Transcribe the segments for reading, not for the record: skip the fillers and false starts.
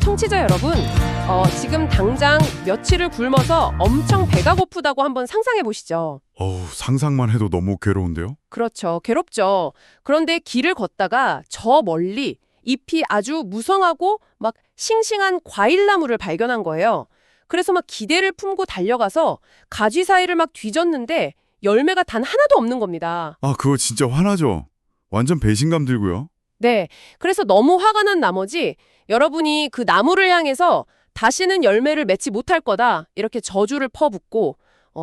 청취자 여러분, 지금 당장 며칠을 굶어서 엄청 배가 고프다고 한번 상상해 보시죠. 상상만 해도 너무 괴로운데요? 그렇죠. 괴롭죠. 그런데 길을 걷다가 저 멀리 잎이 아주 무성하고 막 싱싱한 과일나무를 발견한 거예요. 그래서 막 기대를 품고 달려가서 가지 사이를 막 뒤졌는데 열매가 단 하나도 없는 겁니다. 그거 진짜 화나죠? 완전 배신감 들고요. 네. 그래서 너무 화가 난 나머지 여러분이 그 나무를 향해서 다시는 열매를 맺지 못할 거다 이렇게 저주를 퍼붓고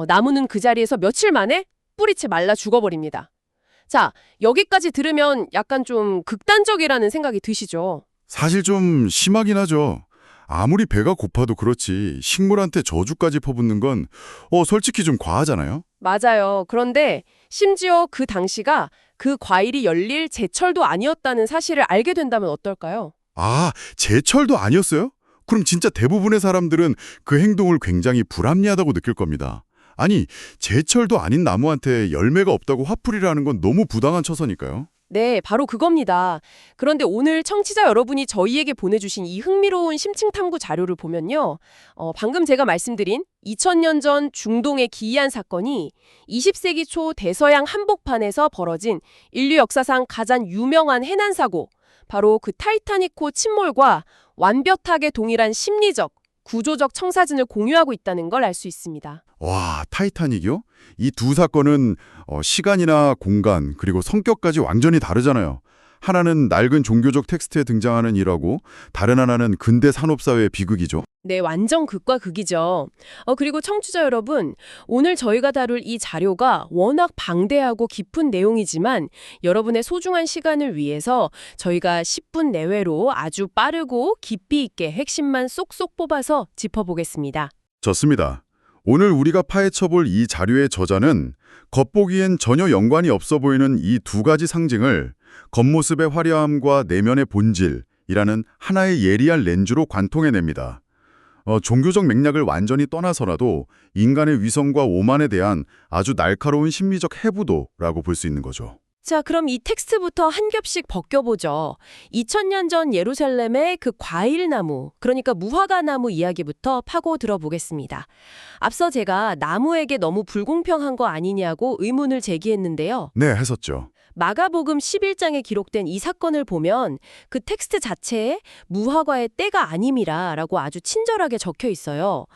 나무는 그 자리에서 며칠 만에 뿌리채 말라 죽어버립니다. 자, 여기까지 들으면 약간 좀 극단적이라는 생각이 드시죠? 사실 좀 심하긴 하죠. 아무리 배가 고파도 그렇지 식물한테 저주까지 퍼붓는 건 솔직히 좀 과하잖아요? 맞아요. 그런데 심지어 그 당시가 그 과일이 열릴 제철도 아니었다는 사실을 알게 된다면 어떨까요? 제철도 아니었어요? 그럼 진짜 대부분의 사람들은 그 행동을 굉장히 불합리하다고 느낄 겁니다. 아니, 제철도 아닌 나무한테 열매가 없다고 화풀이를 건 너무 부당한 처사니까요. 네, 바로 그겁니다. 그런데 오늘 청취자 여러분이 저희에게 보내주신 이 흥미로운 심층 탐구 자료를 보면요. 방금 제가 말씀드린 2000년 전 중동의 기이한 사건이 20세기 초 대서양 한복판에서 벌어진 인류 역사상 가장 유명한 해난 사고, 바로 그 타이타닉호 침몰과 완벽하게 동일한 심리적, 구조적 청사진을 공유하고 있다는 걸 알 수 있습니다. 와, 타이타닉이요? 이 두 사건은 시간이나 공간 그리고 성격까지 완전히 다르잖아요. 하나는 낡은 종교적 텍스트에 등장하는 일하고 다른 하나는 근대 산업사회의 비극이죠. 네, 완전 극과 극이죠. 그리고 청취자 여러분, 오늘 저희가 다룰 이 자료가 워낙 방대하고 깊은 내용이지만 여러분의 소중한 시간을 위해서 저희가 10분 내외로 아주 빠르고 깊이 있게 핵심만 쏙쏙 뽑아서 짚어보겠습니다. 좋습니다. 오늘 우리가 파헤쳐볼 이 자료의 저자는 겉보기엔 전혀 연관이 없어 보이는 이 두 가지 상징을 겉모습의 화려함과 내면의 본질이라는 하나의 예리한 렌즈로 관통해냅니다. 종교적 맥락을 완전히 떠나서라도 인간의 위선과 오만에 대한 아주 날카로운 심리적 해부도라고 볼 수 있는 거죠. 자, 그럼 이 텍스트부터 한 겹씩 벗겨보죠. 2000년 전 예루살렘의 그 과일나무, 그러니까 무화과나무 이야기부터 파고 들어보겠습니다. 앞서 제가 나무에게 너무 불공평한 거 아니냐고 의문을 제기했는데요. 네, 했었죠. 마가복음 11장에 기록된 이 사건을 보면 그 텍스트 자체에 무화과의 때가 아님이라 라고 아주 친절하게 적혀 있어요.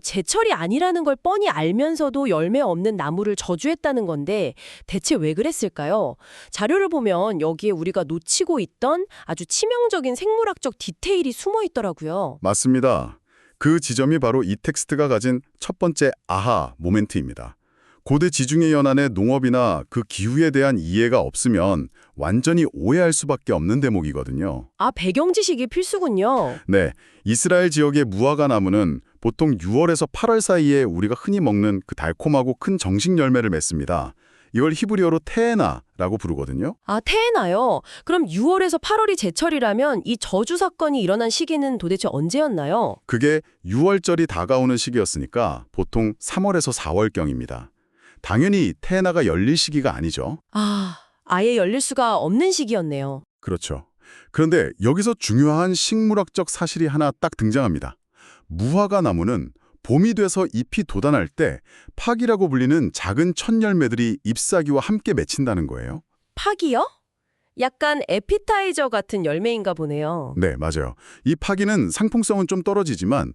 제철이 아니라는 걸 뻔히 알면서도 열매 없는 나무를 저주했다는 건데 대체 왜 그랬을까요? 자료를 보면 여기에 우리가 놓치고 있던 아주 치명적인 생물학적 디테일이 숨어 있더라고요. 맞습니다. 그 지점이 바로 이 텍스트가 가진 첫 번째 아하 모멘트입니다. 고대 지중해 연안의 농업이나 그 기후에 대한 이해가 없으면 완전히 오해할 수밖에 없는 대목이거든요. 배경 지식이 필수군요. 네, 이스라엘 지역의 무화과 나무는 보통 6월에서 8월 사이에 우리가 흔히 먹는 그 달콤하고 큰 정식 열매를 맺습니다. 이걸 히브리어로 테에나라고 부르거든요. 테에나요? 그럼 6월에서 8월이 제철이라면 이 저주 사건이 일어난 시기는 도대체 언제였나요? 그게 6월절이 다가오는 시기였으니까 보통 3월에서 4월경입니다. 당연히 테에나가 열릴 시기가 아니죠. 아예 열릴 수가 없는 시기였네요. 그렇죠. 그런데 여기서 중요한 식물학적 사실이 하나 딱 등장합니다. 무화과 나무는 봄이 돼서 잎이 돋아날 때 팍이라고 불리는 작은 첫 열매들이 잎사귀와 함께 맺힌다는 거예요. 팍이요? 약간 에피타이저 같은 열매인가 보네요. 네, 맞아요. 이 파기는 상품성은 좀 떨어지지만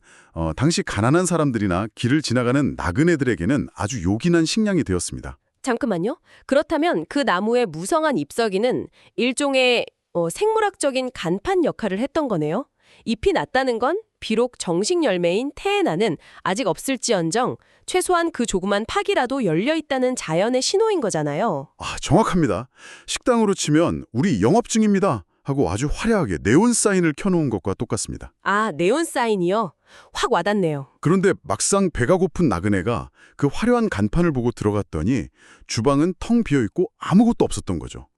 당시 가난한 사람들이나 길을 지나가는 나그네들에게는 아주 요긴한 식량이 되었습니다. 잠깐만요. 그렇다면 그 나무의 무성한 잎사귀는 일종의 생물학적인 간판 역할을 했던 거네요. 잎이 났다는 건 비록 정식 열매인 테에나는 아직 없을지언정 최소한 그 조그만 팍이라도 열려있다는 자연의 신호인 거잖아요. 정확합니다. 식당으로 치면 우리 영업 중입니다 하고 아주 화려하게 네온 사인을 켜놓은 것과 똑같습니다. 네온 사인이요? 확 와닿네요. 그런데 막상 배가 고픈 나그네가 그 화려한 간판을 보고 들어갔더니 주방은 텅 비어있고 아무것도 없었던 거죠.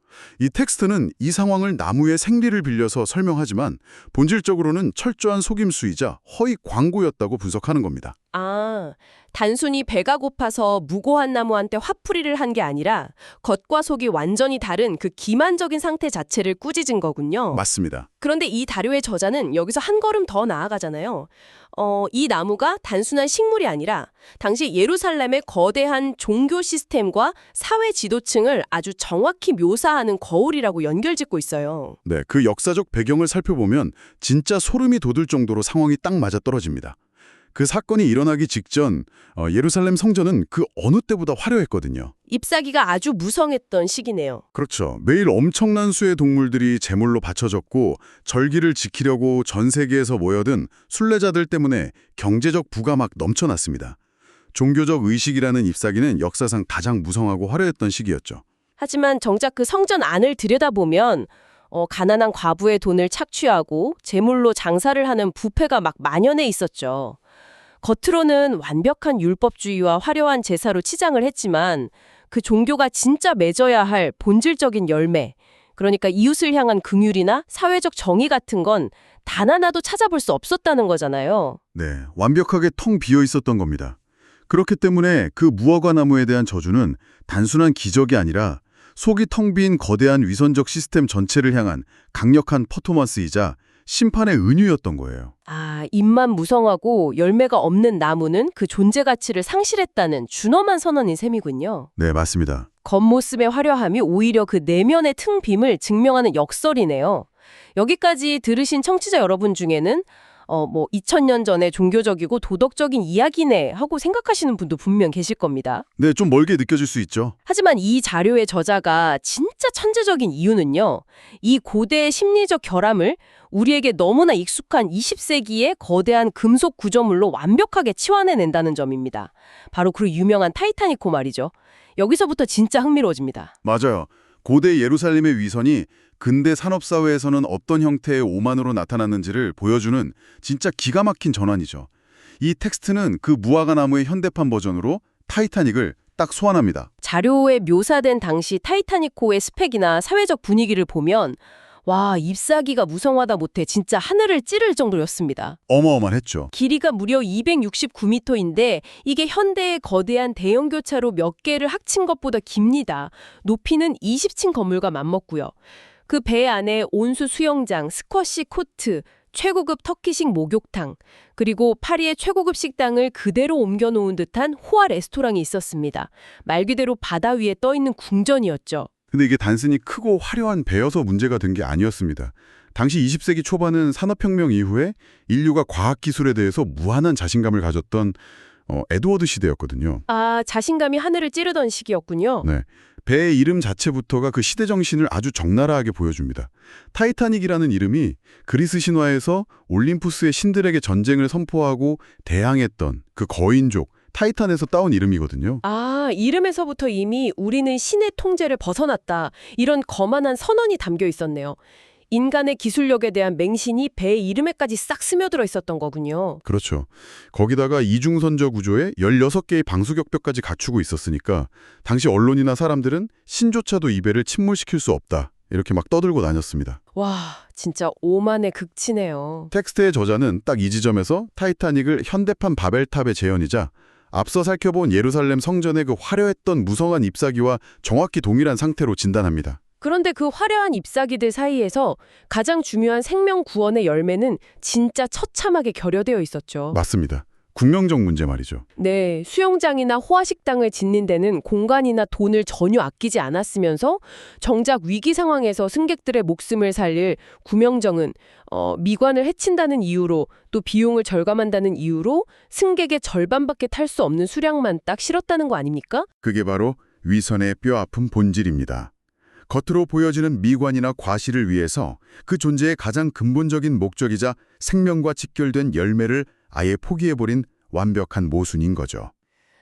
이 텍스트는 이 상황을 나무의 생리를 빌려서 설명하지만 본질적으로는 철저한 속임수이자 허위 광고였다고 분석하는 겁니다. 아, 단순히 배가 고파서 무고한 나무한테 화풀이를 한 게 아니라 겉과 속이 완전히 다른 그 기만적인 상태 자체를 꾸짖은 거군요. 맞습니다. 그런데 이 다료의 저자는 여기서 한 걸음 더 나아가잖아요. 이 나무가 단순한 식물이 아니라 당시 예루살렘의 거대한 종교 시스템과 사회 지도층을 아주 정확히 묘사하는 거울이라고 연결짓고 있어요. 네, 그 역사적 배경을 살펴보면 진짜 소름이 돋을 정도로 상황이 딱 맞아떨어집니다. 그 사건이 일어나기 직전 예루살렘 성전은 그 어느 때보다 화려했거든요. 잎사귀가 아주 무성했던 시기네요. 그렇죠. 매일 엄청난 수의 동물들이 제물로 바쳐졌고 절기를 지키려고 전 세계에서 모여든 순례자들 때문에 경제적 부가 막 넘쳐났습니다. 종교적 의식이라는 잎사귀는 역사상 가장 무성하고 화려했던 시기였죠. 하지만 정작 그 성전 안을 들여다보면 가난한 과부의 돈을 착취하고 제물로 장사를 하는 부패가 막 만연해 있었죠. 겉으로는 완벽한 율법주의와 화려한 제사로 치장을 했지만 그 종교가 진짜 맺어야 할 본질적인 열매, 그러니까 이웃을 향한 긍휼이나 사회적 정의 같은 건 단 하나도 찾아볼 수 없었다는 거잖아요. 네, 완벽하게 텅 비어 있었던 겁니다. 그렇기 때문에 그 무화과 나무에 대한 저주는 단순한 기적이 아니라 속이 텅 빈 거대한 위선적 시스템 전체를 향한 강력한 퍼포먼스이자 심판의 은유였던 거예요. 아, 잎만 무성하고 열매가 없는 나무는 그 존재 가치를 상실했다는 준엄한 선언인 셈이군요. 네, 맞습니다. 겉모습의 화려함이 오히려 그 내면의 틈 빔을 증명하는 역설이네요. 여기까지 들으신 청취자 여러분 중에는 2000년 전에 종교적이고 도덕적인 이야기네 하고 생각하시는 분도 분명 계실 겁니다. 네, 좀 멀게 느껴질 수 있죠. 하지만 이 자료의 저자가 진짜 천재적인 이유는요. 이 고대의 심리적 결함을 우리에게 너무나 익숙한 20세기의 거대한 금속 구조물로 완벽하게 치환해낸다는 점입니다. 바로 그 유명한 타이타닉호 말이죠. 여기서부터 진짜 흥미로워집니다. 맞아요. 고대 예루살렘의 위선이 근대 산업사회에서는 어떤 형태의 오만으로 나타났는지를 보여주는 진짜 기가 막힌 전환이죠. 이 텍스트는 그 무화과 나무의 현대판 버전으로 타이타닉을 딱 소환합니다. 자료에 묘사된 당시 타이타닉호의 스펙이나 사회적 분위기를 보면 와, 잎사귀가 무성하다 못해 진짜 하늘을 찌를 정도였습니다. 어마어마했죠. 길이가 무려 269m인데 이게 현대의 거대한 대형 교차로 몇 개를 합친 것보다 깁니다. 높이는 20층 건물과 맞먹고요. 그 배 안에 온수 수영장, 스쿼시 코트, 최고급 터키식 목욕탕, 그리고 파리의 최고급 식당을 그대로 옮겨놓은 듯한 호화 레스토랑이 있었습니다. 말 그대로 바다 위에 떠있는 궁전이었죠. 근데 이게 단순히 크고 화려한 배여서 문제가 된 게 아니었습니다. 당시 20세기 초반은 산업혁명 이후에 인류가 과학기술에 대해서 무한한 자신감을 가졌던 에드워드 시대였거든요. 아, 자신감이 하늘을 찌르던 시기였군요. 네, 배의 이름 자체부터가 그 시대 정신을 아주 적나라하게 보여줍니다. 타이타닉이라는 이름이 그리스 신화에서 올림푸스의 신들에게 전쟁을 선포하고 대항했던 그 거인족 타이탄에서 따온 이름이거든요. 아, 이름에서부터 이미 우리는 신의 통제를 벗어났다. 이런 거만한 선언이 담겨 있었네요. 인간의 기술력에 대한 맹신이 배의 이름에까지 싹 스며들어 있었던 거군요. 그렇죠. 거기다가 이중선저 구조에 16개의 방수격벽까지 갖추고 있었으니까 당시 언론이나 사람들은 신조차도 이 배를 침몰시킬 수 없다. 이렇게 막 떠들고 다녔습니다. 와, 진짜 오만의 극치네요. 텍스트의 저자는 딱 이 지점에서 타이타닉을 현대판 바벨탑의 재현이자 앞서 살펴본 예루살렘 성전의 그 화려했던 무성한 잎사귀와 정확히 동일한 상태로 진단합니다. 그런데 그 화려한 잎사귀들 사이에서 가장 중요한 생명 구원의 열매는 진짜 처참하게 결여되어 있었죠. 맞습니다. 국명적 문제 말이죠. 네, 수영장이나 호화식당을 짓는 데는 공간이나 돈을 전혀 아끼지 않았으면서 정작 위기 상황에서 승객들의 목숨을 살릴 구명정은 미관을 해친다는 이유로 또 비용을 절감한다는 이유로 승객의 절반밖에 탈 수 없는 수량만 딱 실었다는 거 아닙니까? 그게 바로 위선의 뼈아픈 본질입니다. 겉으로 보여지는 미관이나 과시를 위해서 그 존재의 가장 근본적인 목적이자 생명과 직결된 열매를 아예 포기해버린 완벽한 모순인 거죠.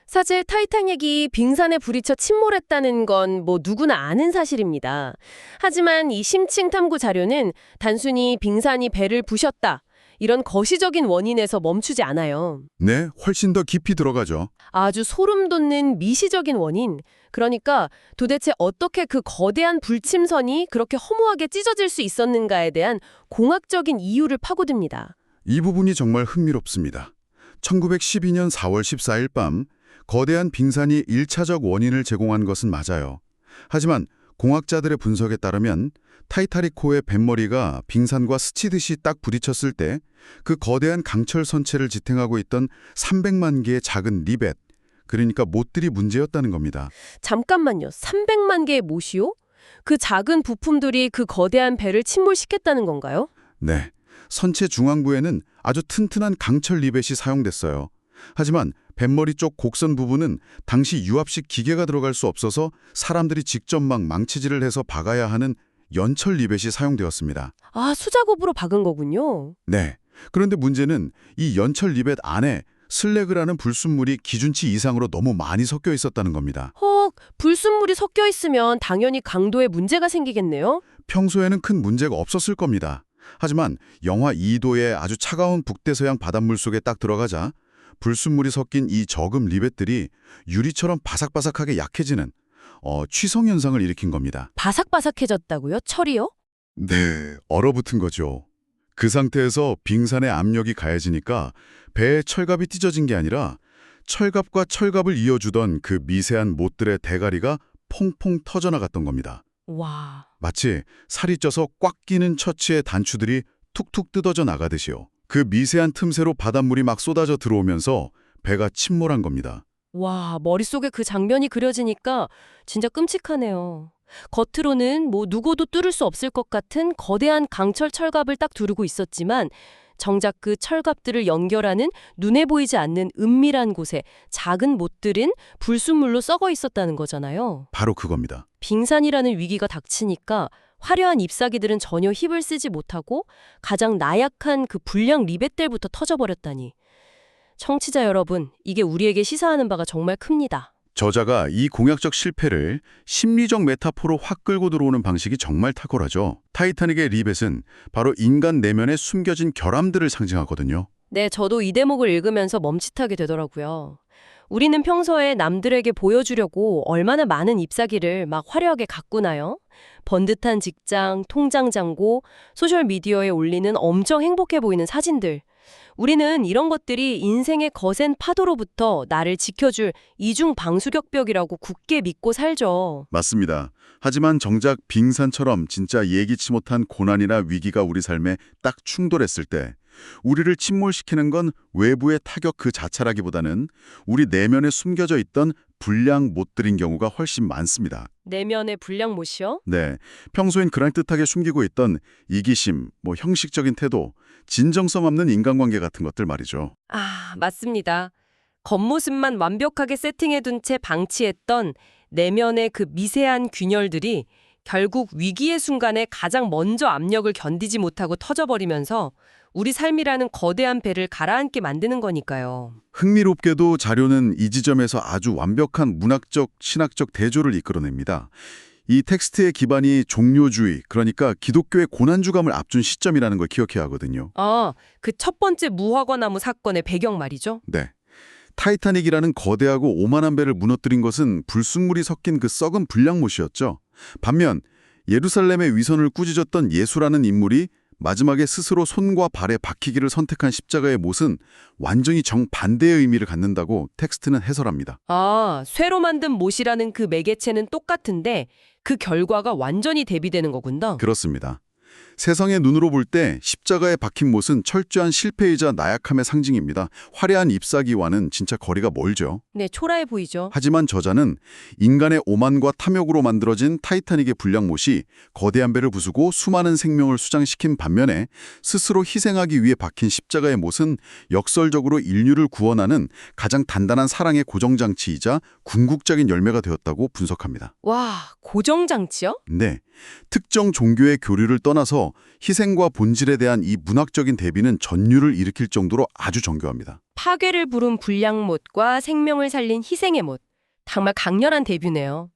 사실 타이타닉이 빙산에 부딪혀 침몰했다는 건 누구나 아는 사실입니다. 하지만 이 심층 탐구 자료는 단순히 빙산이 배를 부셨다, 이런 거시적인 원인에서 멈추지 않아요. 네, 훨씬 더 깊이 들어가죠. 아주 소름 돋는 미시적인 원인, 그러니까 도대체 어떻게 그 거대한 불침선이 그렇게 허무하게 찢어질 수 있었는가에 대한 공학적인 이유를 파고듭니다. 이 부분이 정말 흥미롭습니다. 1912년 4월 14일 밤 거대한 빙산이 1차적 원인을 제공한 것은 맞아요. 하지만 공학자들의 분석에 따르면 타이타닉호의 뱃머리가 빙산과 스치듯이 딱 부딪혔을 때 그 거대한 강철 선체를 지탱하고 있던 300만 개의 작은 리벳, 그러니까 못들이 문제였다는 겁니다. 잠깐만요. 300만 개의 못이요? 그 작은 부품들이 그 거대한 배를 침몰시켰다는 건가요? 네, 선체 중앙부에는 아주 튼튼한 강철 리벳이 사용됐어요. 하지만 뱃머리 쪽 곡선 부분은 당시 유압식 기계가 들어갈 수 없어서 사람들이 직접 막 망치질을 해서 박아야 하는 연철 리벳이 사용되었습니다. 아, 수작업으로 박은 거군요. 네, 그런데 문제는 이 연철 리벳 안에 슬래그라는 불순물이 기준치 이상으로 너무 많이 섞여 있었다는 겁니다. 헉, 불순물이 섞여 있으면 당연히 강도에 문제가 생기겠네요? 평소에는 큰 문제가 없었을 겁니다. 하지만 영하 2도의 아주 차가운 북대서양 바닷물 속에 딱 들어가자 불순물이 섞인 이 저금 리벳들이 유리처럼 바삭바삭하게 약해지는 취성 현상을 일으킨 겁니다. 바삭바삭해졌다고요? 철이요? 네, 얼어붙은 거죠. 그 상태에서 빙산의 압력이 가해지니까 배에 철갑이 찢어진 게 아니라 철갑과 철갑을 이어주던 그 미세한 못들의 대가리가 퐁퐁 터져나갔던 겁니다. 와, 마치 살이 쪄서 꽉 끼는 처치의 단추들이 툭툭 뜯어져 나가듯이요. 그 미세한 틈새로 바닷물이 막 쏟아져 들어오면서 배가 침몰한 겁니다. 와, 머릿속에 그 장면이 그려지니까 진짜 끔찍하네요. 겉으로는 뭐 누구도 뚫을 수 없을 것 같은 거대한 강철 철갑을 딱 두르고 있었지만 정작 그 철갑들을 연결하는 눈에 보이지 않는 은밀한 곳에 작은 못들은 불순물로 썩어 있었다는 거잖아요. 바로 그겁니다. 빙산이라는 위기가 닥치니까 화려한 잎사귀들은 전혀 힘을 쓰지 못하고 가장 나약한 그 불량 리벳들부터 터져버렸다니. 청취자 여러분, 이게 우리에게 시사하는 바가 정말 큽니다. 저자가 이 공약적 실패를 심리적 메타포로 확 끌고 들어오는 방식이 정말 탁월하죠. 타이타닉의 리벳은 바로 인간 내면에 숨겨진 결함들을 상징하거든요. 네, 저도 이 대목을 읽으면서 멈칫하게 되더라고요. 우리는 평소에 남들에게 보여주려고 얼마나 많은 잎사귀를 막 화려하게 가꾸나요? 번듯한 직장, 통장 잔고, 소셜미디어에 올리는 엄청 행복해 보이는 사진들. 우리는 이런 것들이 인생의 거센 파도로부터 나를 지켜줄 이중 방수격벽이라고 굳게 믿고 살죠. 맞습니다. 하지만 정작 빙산처럼 진짜 예기치 못한 고난이나 위기가 우리 삶에 딱 충돌했을 때 우리를 침몰시키는 건 외부의 타격 그 자체라기보다는 우리 내면에 숨겨져 있던 불량 못들인 경우가 훨씬 많습니다. 내면의 불량못이요? 네, 평소엔 그럴듯하게 숨기고 있던 이기심, 형식적인 태도, 진정성 없는 인간관계 같은 것들 말이죠. 아, 맞습니다. 겉모습만 완벽하게 세팅해둔 채 방치했던 내면의 그 미세한 균열들이 결국 위기의 순간에 가장 먼저 압력을 견디지 못하고 터져버리면서 우리 삶이라는 거대한 배를 가라앉게 만드는 거니까요. 흥미롭게도 자료는 이 지점에서 아주 완벽한 문학적, 신학적 대조를 이끌어냅니다. 이 텍스트의 기반이 종교주의, 그러니까 기독교의 고난주감을 앞둔 시점이라는 걸 기억해야 하거든요. 아, 그 첫 번째 무화과나무 사건의 배경 말이죠? 네. 타이타닉이라는 거대하고 오만한 배를 무너뜨린 것은 불순물이 섞인 그 썩은 불량못이었죠. 반면 예루살렘의 위선을 꾸짖었던 예수라는 인물이 마지막에 스스로 손과 발에 박히기를 선택한 십자가의 못은 완전히 정반대의 의미를 갖는다고 텍스트는 해설합니다. 아, 쇠로 만든 못이라는 그 매개체는 똑같은데 그 결과가 완전히 대비되는 거군요. 그렇습니다. 세상의 눈으로 볼 때 십자가에 박힌 못은 철저한 실패이자 나약함의 상징입니다. 화려한 잎사귀와는 진짜 거리가 멀죠. 네, 초라해 보이죠. 하지만 저자는 인간의 오만과 탐욕으로 만들어진 타이타닉의 불량못이 거대한 배를 부수고 수많은 생명을 수장시킨 반면에 스스로 희생하기 위해 박힌 십자가의 못은 역설적으로 인류를 구원하는 가장 단단한 사랑의 고정장치이자 궁극적인 열매가 되었다고 분석합니다. 와, 고정장치요? 네, 특정 종교의 교류를 떠나서 희생과 본질에 대한 이 문학적인 대비는 전율을 일으킬 정도로 아주 정교합니다. 파괴를 부른 불량못과 생명을 살린 희생의 못. 정말 강렬한 대뷰네요.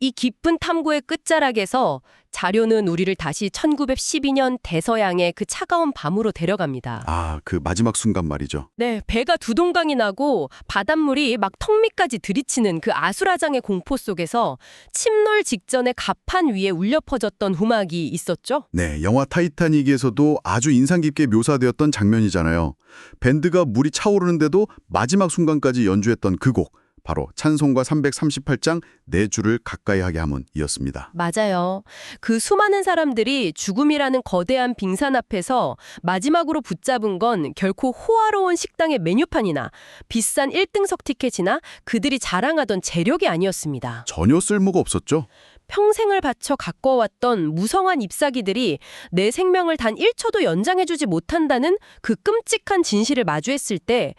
이 깊은 탐구의 끝자락에서 자료는 우리를 다시 1912년 대서양의 그 차가운 밤으로 데려갑니다. 아, 그 마지막 순간 말이죠. 네, 배가 두 동강이 나고 바닷물이 막 턱 밑까지 들이치는 그 아수라장의 공포 속에서 침몰 직전에 갑판 위에 울려 퍼졌던 음악이 있었죠? 네, 영화 타이타닉에서도 아주 인상 깊게 묘사되었던 장면이잖아요. 밴드가 물이 차오르는데도 마지막 순간까지 연주했던 그 곡. 바로 찬송가 338장 네 줄을 가까이 하게 하문이었습니다. 맞아요. 그 수많은 사람들이 죽음이라는 거대한 빙산 앞에서 마지막으로 붙잡은 건 결코 호화로운 식당의 메뉴판이나 비싼 1등석 티켓이나 그들이 자랑하던 재력이 아니었습니다. 전혀 쓸모가 없었죠. 평생을 바쳐 가꿔왔던 무성한 잎사귀들이 내 생명을 단 1초도 연장해주지 못한다는 그 끔찍한 진실을 마주했을 때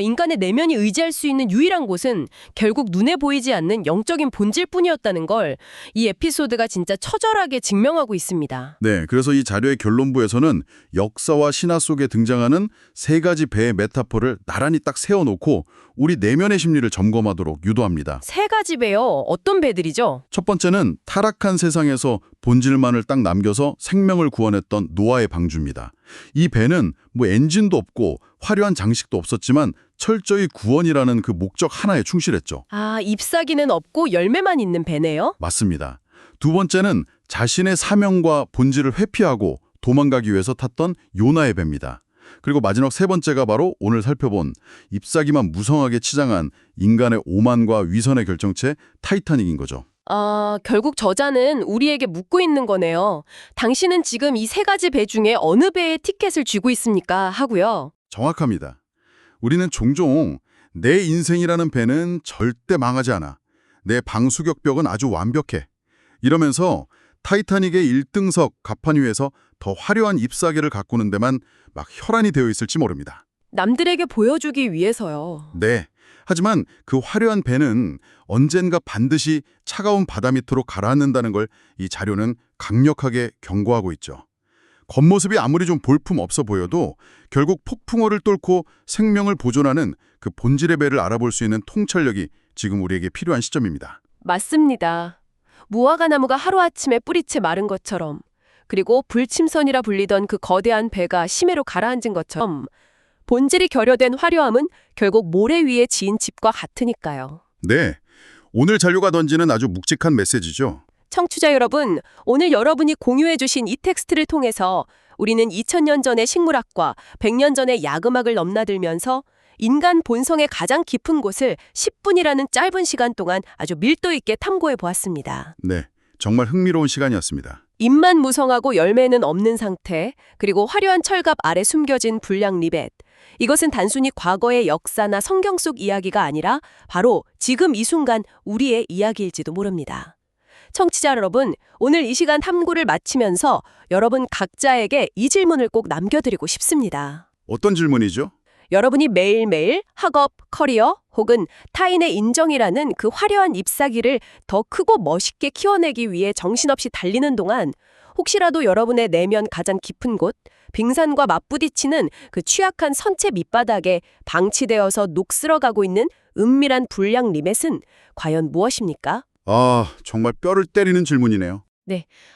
인간의 내면이 의지할 수 있는 유일한 곳은 결국 눈에 보이지 않는 영적인 본질뿐이었다는 걸 이 에피소드가 진짜 처절하게 증명하고 있습니다. 네, 그래서 이 자료의 결론부에서는 역사와 신화 속에 등장하는 세 가지 배의 메타포를 나란히 딱 세워놓고 우리 내면의 심리를 점검하도록 유도합니다. 세 가지 배요. 어떤 배들이죠? 첫 번째는 타락한 세상에서 본질만을 딱 남겨서 생명을 구원했던 노아의 방주입니다. 이 배는 뭐 엔진도 없고 화려한 장식도 없었지만 철저히 구원이라는 그 목적 하나에 충실했죠. 아, 잎사귀는 없고 열매만 있는 배네요? 맞습니다. 두 번째는 자신의 사명과 본질을 회피하고 도망가기 위해서 탔던 요나의 배입니다. 그리고 마지막 세 번째가 바로 오늘 살펴본 잎사귀만 무성하게 치장한 인간의 오만과 위선의 결정체 타이타닉인 거죠. 결국 저자는 우리에게 묻고 있는 거네요. 당신은 지금 이 세 가지 배 중에 어느 배의 티켓을 쥐고 있습니까? 하고요. 정확합니다. 우리는 종종 내 인생이라는 배는 절대 망하지 않아. 내 방수격벽은 아주 완벽해. 이러면서 타이타닉의 1등석 갑판 위에서 더 화려한 잎사귀를 가꾸는 데만 막 혈안이 되어 있을지 모릅니다. 남들에게 보여주기 위해서요. 네. 하지만 그 화려한 배는 언젠가 반드시 차가운 바다 밑으로 가라앉는다는 걸 이 자료는 강력하게 경고하고 있죠. 겉모습이 아무리 좀 볼품 없어 보여도 결국 폭풍우를 뚫고 생명을 보존하는 그 본질의 배를 알아볼 수 있는 통찰력이 지금 우리에게 필요한 시점입니다. 맞습니다. 무화과 나무가 하루아침에 뿌리채 마른 것처럼, 그리고 불침선이라 불리던 그 거대한 배가 심해로 가라앉은 것처럼 본질이 결여된 화려함은 결국 모래 위에 지은 집과 같으니까요. 네, 오늘 자료가 던지는 아주 묵직한 메시지죠. 청취자 여러분, 오늘 여러분이 공유해 주신 이 텍스트를 통해서 우리는 2000년 전의 식물학과 100년 전의 야금학을 넘나들면서 인간 본성의 가장 깊은 곳을 10분이라는 짧은 시간 동안 아주 밀도 있게 탐구해 보았습니다. 네, 정말 흥미로운 시간이었습니다. 잎만 무성하고 열매는 없는 상태, 그리고 화려한 철갑 아래 숨겨진 불량 리벳. 이것은 단순히 과거의 역사나 성경 속 이야기가 아니라 바로 지금 이 순간 우리의 이야기일지도 모릅니다. 청취자 여러분, 오늘 이 시간 탐구를 마치면서 여러분 각자에게 이 질문을 꼭 남겨드리고 싶습니다. 어떤 질문이죠? 여러분이 매일매일 학업, 커리어 혹은 타인의 인정이라는 그 화려한 잎사귀를 더 크고 멋있게 키워내기 위해 정신없이 달리는 동안 혹시라도 여러분의 내면 가장 깊은 곳, 빙산과 맞부딪히는 그 취약한 선체 밑바닥에 방치되어서 녹슬어가고 있는 은밀한 불량 리멧은 과연 무엇입니까? 아, 정말 뼈를 때리는 질문이네요.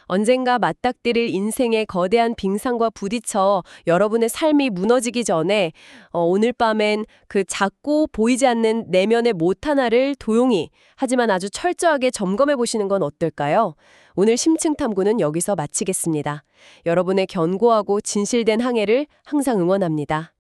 언젠가 맞닥뜨릴 인생의 거대한 빙산과 부딪혀 여러분의 삶이 무너지기 전에 오늘 밤엔 그 작고 보이지 않는 내면의 못 하나를 조용히 하지만 아주 철저하게 점검해 보시는 건 어떨까요? 오늘 심층 탐구는 여기서 마치겠습니다. 여러분의 견고하고 진실된 항해를 항상 응원합니다.